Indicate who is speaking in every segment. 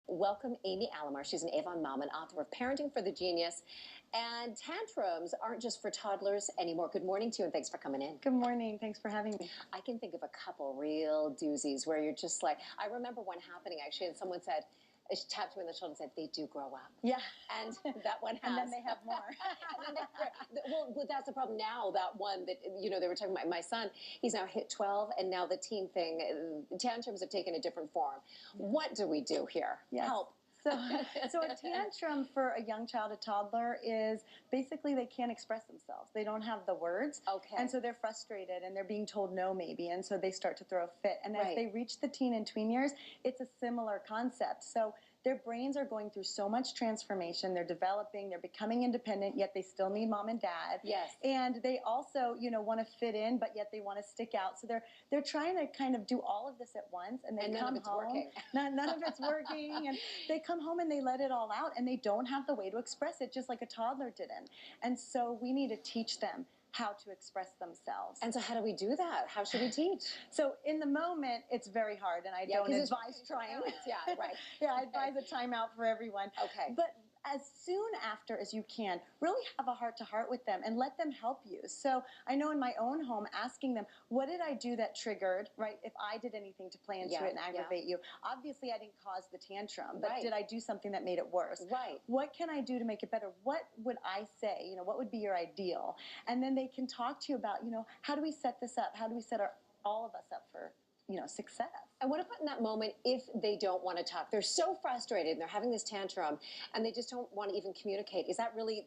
Speaker 1: Welcome Amy Alamar. She's an Avon mom and author of Parenting for the Genius. And tantrums aren't just for toddlers anymore. Good morning to you and thanks for coming in.
Speaker 2: Good morning. Thanks for having me.
Speaker 1: I can think of a couple real doozies where you're just like, I remember one happening actually, and someone said, she tapped me on the shoulder and said, they do grow up.
Speaker 2: Yeah.
Speaker 1: And that one has.
Speaker 2: And then they have more.
Speaker 1: well, that's the problem now, that one that, you know, they were talking about my son, he's now hit 12, and now the teen thing, tantrums have taken a different form. What do we do here?
Speaker 2: Yes.
Speaker 1: Help.
Speaker 2: So a tantrum for a young child, a toddler, is basically they can't express themselves. They don't have the words.
Speaker 1: Okay.
Speaker 2: And so they're frustrated and they're being told no maybe. And so they start to throw a fit. And as they reach the teen and tween years, it's a similar concept. So their brains are going through so much transformation. They're developing, they're becoming independent, yet they still need mom and dad.
Speaker 1: Yes.
Speaker 2: And they also, you know, want to fit in, but yet they want to stick out. So they're trying to kind of do all of this at once, and they come home. None of it's working. And they come home and they let it all out, and they don't have the way to express it, just like a toddler didn't. And so we need to teach them how to express themselves.
Speaker 1: And so how do we do that? How should we teach?
Speaker 2: So in the moment, it's very hard, and I don't advise trying.
Speaker 1: Yeah, right.
Speaker 2: Yeah, I advise a timeout for everyone.
Speaker 1: Okay.
Speaker 2: But as soon after as you can, really have a heart-to-heart with them and let them help you. So I know in my own home, asking them, what did I do that triggered, right? If I did anything to play into it and aggravate you. Obviously, I didn't cause the tantrum, but did I do something that made it worse?
Speaker 1: Right.
Speaker 2: What can I do to make it better? What would I say? You know, what would be your ideal? And then they can talk to you about, you know, how do we set this up? How do we set all of us up for, you know, success?
Speaker 1: And what about in that moment if they don't want to talk? They're so frustrated and they're having this tantrum and they just don't want to even communicate. Is that really,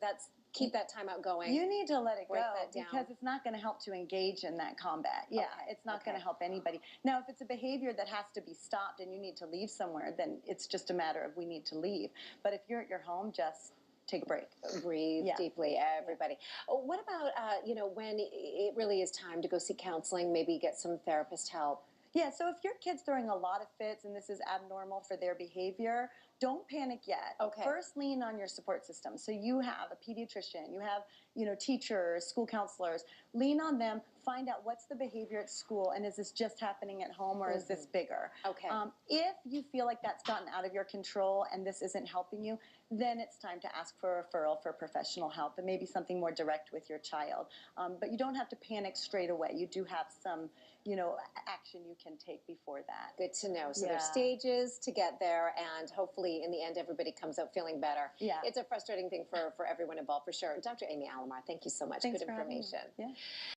Speaker 1: keep that time out going?
Speaker 2: You need to let it go because it's not going to help to engage in that combat. Yeah, it's not going to help anybody. Now, if it's a behavior that has to be stopped and you need to leave somewhere, then it's just a matter of we need to leave. But if you're at your home, just take a break.
Speaker 1: Breathe deeply, everybody. What about, you know, when it really is time to go seek counseling, maybe get some therapist help?
Speaker 2: Yeah, so if your kid's throwing a lot of fits and this is abnormal for their behavior, don't panic yet.
Speaker 1: Okay.
Speaker 2: First, lean on your support system. So you have a pediatrician, you have, you know, teachers, school counselors. Lean on them. Find out what's the behavior at school, and is this just happening at home, or is this bigger?
Speaker 1: Okay.
Speaker 2: If you feel like that's gotten out of your control and this isn't helping you, then it's time to ask for a referral for professional help and maybe something more direct with your child. But you don't have to panic straight away. You do have some, you know, action you can take before that.
Speaker 1: Good to know. So there's stages to get there, and hopefully in the end everybody comes out feeling better.
Speaker 2: Yeah.
Speaker 1: It's a frustrating thing for everyone involved, for sure. Dr. Amy Alamar, thank you so much.
Speaker 2: Thanks
Speaker 1: Good information.
Speaker 2: Yeah.